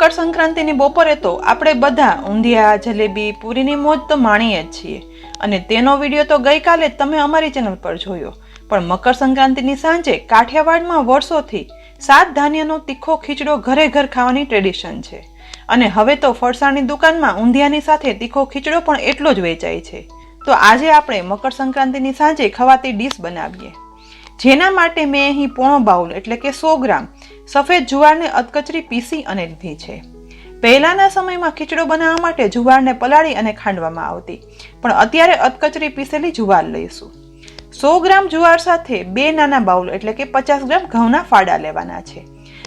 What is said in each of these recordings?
મકર સંક્રાંતિની બપોરે તો આપણે બધા ઊંધિયા, જલેબી, પૂરીની મોજ તો માણીએ જ છીએ અને તેનો વિડીયો તો ગઈકાલે જ તમે અમારી ચેનલ પર જોયો. પણ મકર સંક્રાંતિની સાંજે કાઠિયાવાડમાં વર્ષોથી 7 ધાન્યનો તીખો ખીચડો ઘરે ઘર ખાવાની ટ્રેડિશન છે અને હવે તો ફરસાણની દુકાનમાં ઊંધિયાની સાથે તીખો ખીચડો પણ એટલો જ વેચાય છે. તો આજે આપણે મકર સંક્રાંતિની સાંજે ખવાતી ડીશ બનાવીએ, જેના માટે મેં અહીં પોણો બાઉલ એટલે કે 100 ગ્રામ સફેદ જુવારને અધકચરી પીસી અને લીધી છે. પહેલાના સમયમાં ખીચડો બનાવવા માટે જુવારને પલાળી અને ખાંડવામાં આવતી, પણ અત્યારે અધકચરી પીસેલી જુવાર લઈશું. 100 ગ્રામ જુવાર સાથે 2 નાના બાઉલ એટલે કે 50 ગ્રામ ઘઉંના ફાડા લેવાના છે.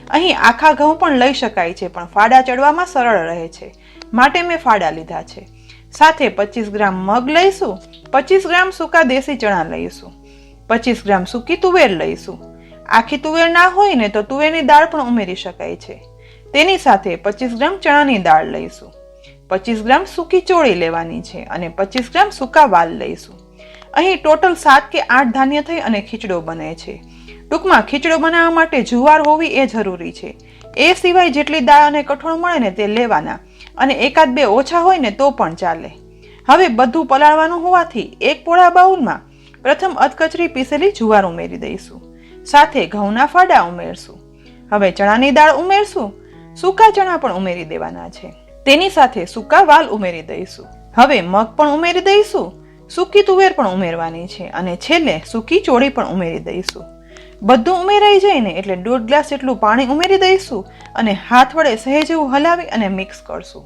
અહીં આખા ઘઉં પણ લઈ શકાય છે, પણ ફાડા ચડવામાં સરળ રહે છે માટે મેં ફાડા લીધા છે. સાથે 25 ગ્રામ મગ લઈશું, 25 ગ્રામ સૂકા દેશી ચણા લઈશું, 25 ગ્રામ સૂકી તુવેર લઈશું. આખી તુવેર ના હોય ને તો તુવેરની દાળ પણ ઉમેરી શકાય છે. તેની સાથે 25 ગ્રામ ચણાની દાળ લઈશું, 25 ગ્રામ સૂકી ચોળી લેવાની છે અને 25 ગ્રામ સૂકા વાલ લઈશું. અહીં ટોટલ 7 કે 8 ધાન્ય થઈ અને ખીચડો બને છે. ટૂંકમાં ખીચડો બનાવવા માટે જુવાર હોવી એ જરૂરી છે. એ સિવાય જેટલી દાળ અને કઠોળ મળે ને તે લેવાના અને એકાદ બે ઓછા હોય ને તો પણ ચાલે. હવે બધું પલાળવાનું હોવાથી એક પોળા બાઉલમાં પ્રથમ અધકચરી પીસેલી જુવાર ઉમેરી દઈશું, સાથે ઘઉંના ફાડા ઉમેરશું. હવે ચણાની દાળ ઉમેરશું, સૂકા ચણા પણ ઉમેરી દેવાના છે. તેની સાથે સૂકા વાલ ઉમેરી દઈશું. હવે મગ પણ ઉમેરી દઈશું, સૂકી તુવેર પણ ઉમેરવાની છે અને છેલ્લે સૂકી ચોળી પણ ઉમેરી દઈશું. બધું ઉમેરાઈ જાય ને એટલે 1.5 ગ્લાસ જેટલું પાણી ઉમેરી દઈશું અને હાથ વડે સહેજ એવું હલાવી અને મિક્સ કરશું.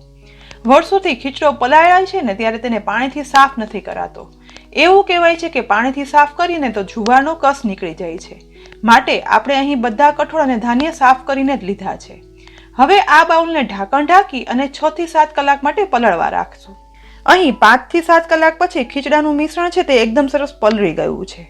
વર્ષોથી ખીચડો પલાળાય છે ને ત્યારે તેને પાણીથી સાફ નથી કરાતો. એવું કહેવાય છે કે પાણીથી સાફ કરીને તો જુવારનો કસ નીકળી જાય છે, માટે આપણે અહીં બધા કઠોળ અને ધાન્ય સાફ કરીને જ લીધા છે. હવે આ બાઉલને ઢાંકણ ઢાંકી અને 6 થી 7 કલાક માટે પલળવા રાખશું. અહીં 5 થી 7 કલાક પછી ખીચડાનું મિશ્રણ છે તે એકદમ સરસ પલળી ગયું છે.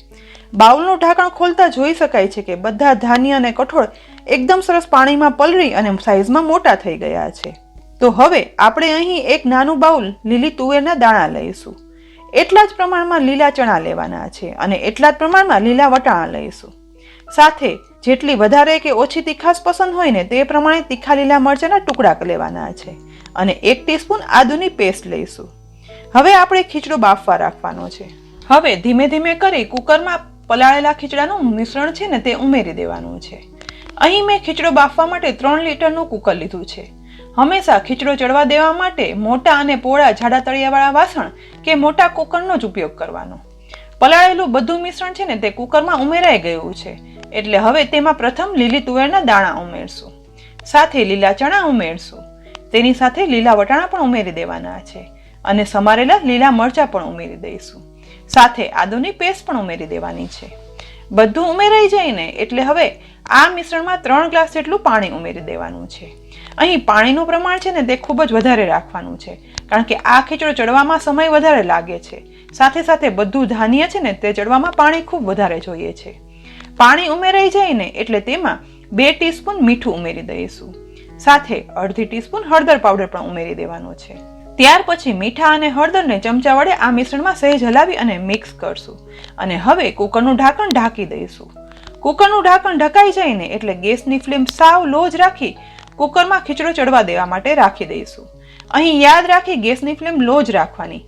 બાઉલનું ઢાંકણ ખોલતા જોઈ શકાય છે કે બધા ધાન્ય અને કઠોળ એકદમ સરસ પાણીમાં પલળી અને સાઈઝમાં મોટા થઈ ગયા છે. તો હવે આપણે અહીં એક નાનું બાઉલ લીલી તુવેરના દાણા લઈશું. એટલા જ પ્રમાણમાં લીલા ચણા લેવાના છે અને એટલા જ પ્રમાણમાં લીલા વટાણા લઈશું. સાથે જેટલી વધારે કે ઓછી તીખાશ પસંદ હોય ને તે પ્રમાણે તીખા લીલા મરચાના ટુકડા લેવાના છે અને 1 ટીસ્પૂન આદુની પેસ્ટ લઈશું. હવે આપણે ખીચડો બાફવા રાખવાનો છે. હવે ધીમે ધીમે કરી કુકરમાં પલાળેલા ખીચડાનું મિશ્રણ છે ને તે ઉમેરી દેવાનું છે. અહીં મેં ખીચડો બાફવા માટે 3 લીટરનું કુકર લીધું છે. હંમેશા ખીચડો ચડવા દેવા માટે મોટા અને પહોળા જાડા તળિયાવાળા વાસણ કે મોટા કુકરનો જ ઉપયોગ કરવાનો. પલાળેલું બધું મિશ્રણ છે ને તે કુકરમાં ઉમેરાઈ ગયું છે, એટલે હવે તેમાં પ્રથમ લીલી તુવેરના દાણા ઉમેરશું, સાથે લીલા ચણા ઉમેરશું, તેની સાથે લીલા વટાણા પણ ઉમેરી દેવાના છે અને સમારેલા લીલા મરચાં પણ ઉમેરી દઈશું. સાથે આદુની પેસ્ટ પણ ઉમેરી દેવાની છે. બધું ઉમેરાઈ જાય ને એટલે હવે આ મિશ્રણમાં 3 ગ્લાસ જેટલું પાણી ઉમેરી દેવાનું છે. અહીં પાણીનું પ્રમાણ છે ને તે ખૂબ જ વધારે રાખવાનું છે, કારણ કે આ ખીચડો ચડવામાં સમય વધારે લાગે છે. સાથે સાથે બધું ધાન્ય છે ને તે ચડવામાં પાણી ખૂબ વધારે જોઈએ છે. પાણી ઉમેરાઈ જાય ને એટલે તેમાં 2 ટીસ્પૂન મીઠું ઉમેરી દઈશું, સાથે અડધી ટીસ્પૂન હળદર પાવડર પણ ઉમેરી દેવાનો છે. ત્યાર પછી મીઠા અને હળદરને ચમચા વડે આ મિશ્રણમાં સહેજ હલાવી અને મિક્સ કરશું અને હવે કુકરનું ઢાંકણ ઢાંકી દઈશું. કુકરનું ઢાંકણ ઢકાઈ જાય ને એટલે ગેસની ફ્લેમ સાવ લો જ રાખી કુકરમાં ખીચડો ચડવા દેવા માટે રાખી દઈશું. અહીં યાદ રાખી ગેસની ફ્લેમ લો જ રાખવાની.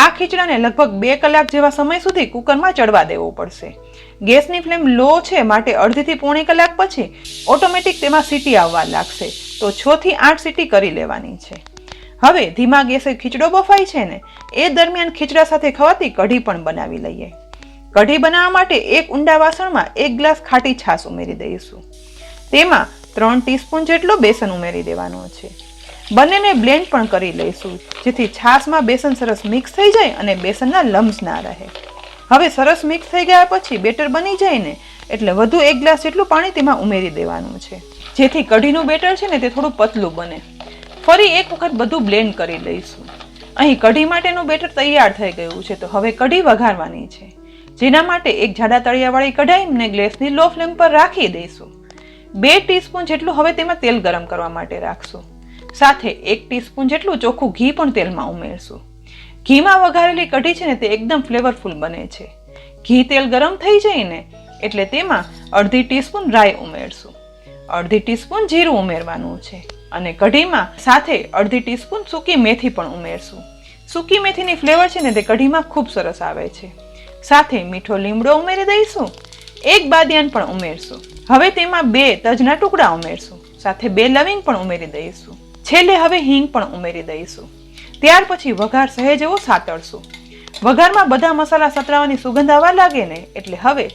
આ ખીચડાને લગભગ 2 કલાક જેવા સમય સુધી કુકરમાં ચડવા દેવો પડશે. ગેસની ફ્લેમ લો છે માટે અડધીથી પોણી કલાક પછી ઓટોમેટિક તેમાં સીટી આવવા લાગશે, તો 6 થી 8 સીટી કરી લેવાની છે. હવે ધીમા ગેસે ખીચડો બફાય છે ને એ દરમિયાન ખીચડા સાથે ખવાતી કઢી પણ બનાવી લઈએ. કઢી બનાવવા માટે એક ઊંડા વાસણમાં 1 ગ્લાસ ખાટી છાશ ઉમેરી દઈશું. તેમાં 3 ટીસ્પૂન જેટલો બેસન ઉમેરી દેવાનો છે. બંનેને બ્લેન્ડ પણ કરી લઈશું, જેથી છાશમાં બેસન સરસ મિક્સ થઈ જાય અને બેસનના લમ્સ ના રહે. હવે સરસ મિક્સ થઈ ગયા પછી બેટર બની જાય ને એટલે વધુ 1 ગ્લાસ જેટલું પાણી તેમાં ઉમેરી દેવાનું છે, જેથી કઢીનું બેટર છે ને તે થોડું પતલું બને. ફરી એક વખત બધું બ્લેન્ડ કરી લઈશું. અહીં કઢી માટેનું બેટર તૈયાર થઈ ગયું છે, તો હવે કઢી વઘારવાની છે, જેના માટે એક જાડા તળિયાવાળી કઢાઈને ગેસની લો ફ્લેમ પર રાખી દઈશું. 2 ટીસ્પૂન જેટલું હવે તેમાં તેલ ગરમ કરવા માટે રાખશું. સાથે 1 ટીસ્પૂન જેટલું ચોખ્ખું ઘી પણ તેલમાં ઉમેરશું. ઘીમાં વઘારેલી કઢી છે ને તે એકદમ ફ્લેવરફુલ બને છે. ઘી તેલ ગરમ થઈ જાય ને એટલે તેમાં અડધી ટીસ્પૂન રાઈ ઉમેરશું, અડધી ટીસ્પૂન જીરું ઉમેરવાનું છે, અને કઢીમાં સાથે અડધી ટીસ્પૂન સૂકી મેથી પણ ઉમેરશું. સૂકી મેથીની ફ્લેવર છે ને તે કઢીમાં ખૂબ સરસ આવે છે. સાથે મીઠો લીમડો ઉમેરી દઈશું. 1 બાદિયાન પણ ઉમેરશું. હવે તેમાં 2 તજના ટુકડા ઉમેરશું. સાથે 2 લવિંગ પણ ઉમેરી દઈશું. છેલ્લે હવે હિંગ પણ ઉમેરી દઈશું. ત્યાર પછી વઘાર સહેજ એવો સાતળશું. વઘારમાં બધા મસાલા સતરાવાની સુગંધ આવવા લાગે ને એટલે હવે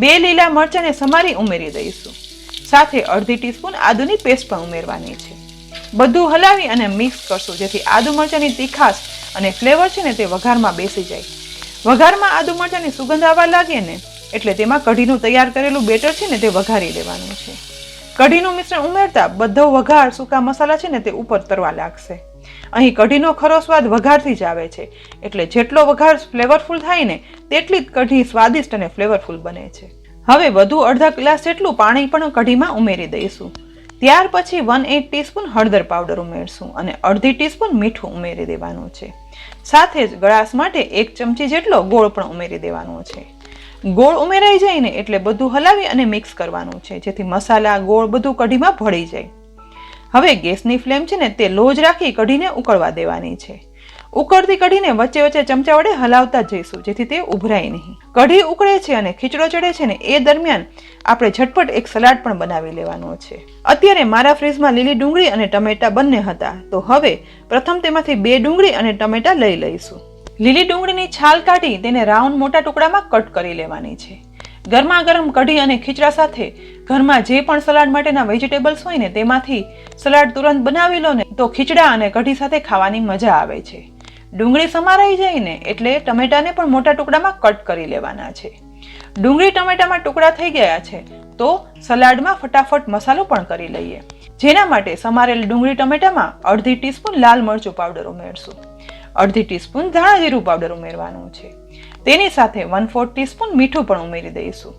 2 લીલા મરચાંને સમારી ઉમેરી દઈશું. સાથે અડધી ટીસ્પૂન આદુની પેસ્ટ પણ ઉમેરવાની છે. બધું હલાવી અને મિક્સ કરશું જેથી આદુ મરચાંની તીખાશ અને ફ્લેવર છે ને તે વઘારમાં બેસી જાય. વઘારમાં આદુ મરચાંની સુગંધ આવવા લાગે ને એટલે તેમાં કઢીનું તૈયાર કરેલું બેટર છે ને તે વઘારી દેવાનું છે. કઢીનું મિશ્રણ ઉમેરતા બધો વઘાર સૂકા મસાલા છે ને તે ઉપર તરવા લાગશે. અહીં કઢીનો ખરો સ્વાદ વઘારથી જ આવે છે એટલે જેટલો વઘાર ફ્લેવરફુલ થાય ને તેટલી જ કઢી સ્વાદિષ્ટ અને ફ્લેવરફુલ બને છે. હવે વધુ અડધા ગ્લાસ જેટલું પાણી પણ કઢીમાં ઉમેરી દઈશું. ત્યાર પછી 1/8 ટીસ્પૂન હળદર પાવડર ઉમેરશું અને અડધી ટીસ્પૂન મીઠું ઉમેરી દેવાનું છે. સાથે જ ગળાશ માટે 1 ચમચી જેટલો ગોળ પણ ઉમેરી દેવાનો છે. ગોળ ઉમેરાઈ જાય ને એટલે બધું હલાવી અને મિક્સ કરવાનું છે જેથી મસાલા ગોળ બધું કઢીમાં ભળી જાય. હવે ગેસની ફ્લેમ છે ને તે લો જ રાખી કઢીને ઉકળવા દેવાની છે. ઉકળતી કઢીને વચ્ચે વચ્ચે ચમચા વડે હલાવતા જઈશું જેથી તે ઉભરાય નહીં. કઢી ઉકળે છે અને ખીચડો ચડે છે ને એ દરમિયાન આપણે ઝટપટ એક સલાડ પણ બનાવી લેવાનો છે. અત્યારે મારા ફ્રીજમાં લીલી ડુંગળી અને ટમેટા બંને હતા તો હવે પ્રથમ તેમાંથી 2 ડુંગળી અને ટમેટા લઈ લઈશું. લીલી ડુંગળીની છાલ કાઢી તેને રાઉન્ડ મોટા ટુકડામાં કટ કરી લેવાની છે. ગરમા ગરમ કઢી અને ખીચડા સાથે ઘરમાં જે પણ સલાડ માટેના વેજીટેબલ્સ હોય ને તેમાંથી સલાડ તુરંત બનાવી લો ને તો ખીચડા અને કઢી સાથે ખાવાની મજા આવે છે. ડુંગળી સમારાઈ જાય ને એટલે ટમેટાને પણ મોટા ટુકડામાં કટ કરી લેવાના છે. ડુંગળી ટમેટામાં ટુકડા થઈ ગયા છે તો સલાડમાં ફટાફટ મસાલો પણ કરી લઈએ. જેના માટે સમારેલ ડુંગળી ટમેટામાં અડધી ટીસ્પૂન લાલ મરચું પાવડર ઉમેરશું. અડધી ટીસ્પૂન ધાણા જીરું પાવડર ઉમેરવાનું છે. તેની સાથે 1/4 ટીસ્પૂન મીઠું પણ ઉમેરી દઈશું.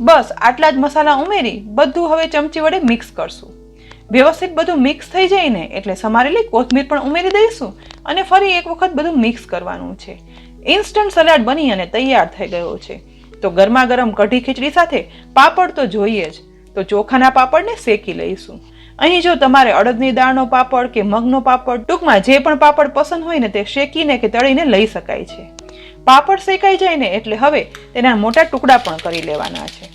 બસ આટલા જ મસાલા ઉમેરી બધું હવે ચમચી વડે મિક્સ કરશું. વ્યવસ્થિત બધું મિક્સ થઈ જાય ને એટલે સમારેલી કોથમીર પણ ઉમેરી દઈશું અને ફરી એક વખત બધું મિક્સ કરવાનું છે. ઇન્સ્ટન્ટ સલાડ બની અને તૈયાર થઈ ગયો છે. તો ગરમા ગરમ કઢી ખીચડી સાથે પાપડ તો જોઈએ જ. તો ચોખાના પાપડને શેકી લઈશું. અહીં જો તમારે અડદની દાળનો પાપડ કે મગનો પાપડ ટૂંકમાં જે પણ પાપડ પસંદ હોય ને તે શેકીને કે તળીને લઈ શકાય છે. પાપડ શેકાઈ જાય ને એટલે હવે તેના મોટા ટુકડા પણ કરી લેવાના છે.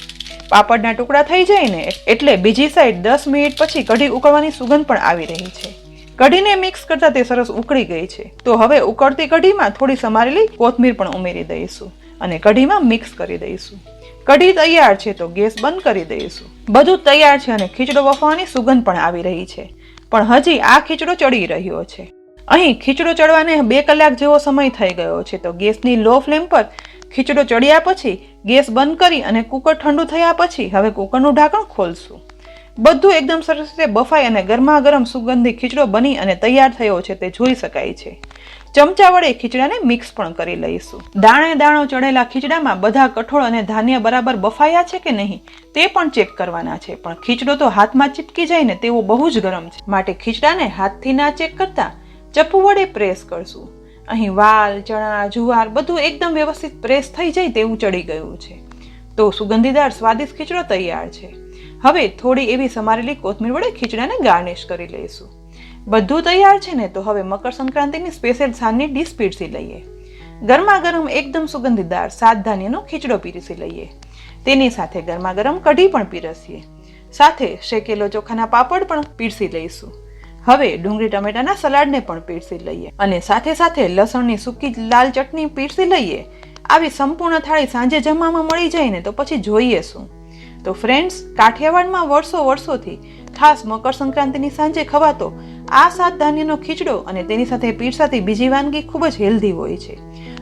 પાપડના ટુકડા થઈ જાય ને એટલે બીજી સાઈડ 10 મિનિટ પછી કઢી ઉકળવાની સુગંધ પણ આવી રહી છે. કઢીને મિક્સ કરતા તે સરસ ઉકળી ગઈ છે. તો હવે ઉકળતી કઢીમાં થોડી સમારેલી કોથમીર પણ ઉમેરી દઈશું અને કઢીમાં મિક્સ કરી દઈશું. કઢી તૈયાર છે તો ગેસ બંધ કરી દઈશું. બધું તૈયાર છે અને ખીચડો બફવાની સુગંધ પણ આવી રહી છે. પણ હજી આ ખીચડો ચડી રહ્યો છે. અહીં ખીચડો ચડવાને 2 કલાક જેવો સમય થઈ ગયો છે તો ગેસની લો ફ્લેમ પર ખીચડો ચડ્યા પછી ગેસ બંધ કરી અને કુકર ઠંડુ થયા પછી હવે કુકરનું ઢાંકણ ખોલશું. બધું એકદમ સરસ રીતે બફાઈ અને ગરમા ગરમ સુગંધી ખીચડો બની અને તૈયાર થયો છે તે જોઈ શકાય છે. ચમચા વડે ખીચડાને મિક્સ પણ કરી લઈશું. દાણે દાણો ચડેલા ખીચડામાં બધા કઠોળ અને ધાન્ય બરાબર બફાયા છે કે નહીં તે પણ ચેક કરવાના છે. પણ ખીચડો તો હાથમાં ચીપકી જાય ને તેવો બહુ જ ગરમ છે માટે ખીચડાને હાથથી ના ચેક કરતા ચપ્પુ વડે પ્રેસ કરશું. અહીં વાલ ચણા જુવાર બધું એકદમ વ્યવસ્થિત પ્રેસ થઈ જાય તેવું ચડી ગયું છે. તો સુગંધીદાર સ્વાદિષ્ટ ખીચડો તૈયાર છે. હવે થોડી એવી સમારેલી કોથમીર વડે ખીચડાને ગાર્નિશ કરી લઈશું. બધું તૈયાર છે ને તો હવે મકર સંક્રાંતિની સ્પેશિયલ સાંજની ડીશ પીરસી લઈએ. ગરમા ગરમ એકદમ સુગંધીદાર 7 ધાન્યનો ખીચડો પીરસી લઈએ. તેની સાથે ગરમા ગરમ કઢી પણ પીરસીએ. સાથે શેકેલો ચોખાના પાપડ પણ પીરસી લઈશું. હવે ડુંગળી ટમેટાના સલાડને પણ પીરસી લઈએ અને સાથે સાથે લસણની સૂકી લાલ ચટણી પીરસી લઈએ. આવી સંપૂર્ણ થાળી સાંજે જમવામાં મળી જાય ને તો પછી જોઈએ શું. તો ફ્રેન્ડ્સ, કાઠિયાવાડમાં વર્ષોથી ખાસ મકર સંક્રાંતિની સાંજે ખવાતો આ 7 ધાન્યનો ખીચડો અને તેની સાથે પીરસાતી બીજી વાનગી ખૂબ જ હેલ્ધી હોય છે.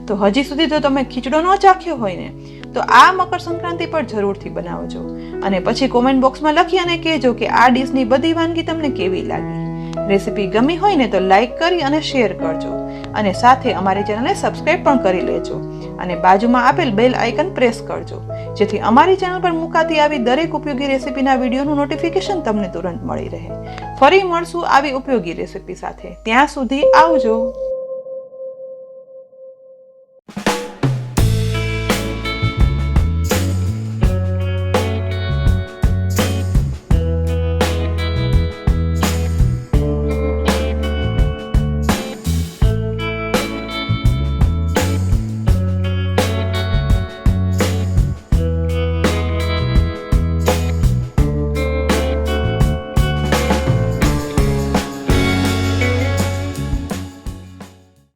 તો હજી સુધી જો તમે ખીચડો ન ચાખ્યો હોય ને તો આ મકર સંક્રાંતિ પર જરૂરથી બનાવજો અને પછી કોમેન્ટ બોક્સમાં લખી અને કહેજો કે આ ડીશની બધી વાનગી તમને કેવી લાગી. રેસીપી ગમી હોય ને તો લાઈક કરી અને શેર કરજો અને સાથે અમારી ચેનલને સબસ્ક્રાઇબ પણ કરી લેજો અને બાજુમાં આપેલ બેલ આઇકન પ્રેસ કરજો જેથી અમારી ચેનલ પર મુકાતી આવી દરેક ઉપયોગી રેસીપીના વિડીયોનું નોટિફિકેશન તમને તુરંત મળી રહે. ફરી મળશું આવી ઉપયોગી રેસીપી સાથે. ત્યાં સુધી આવજો.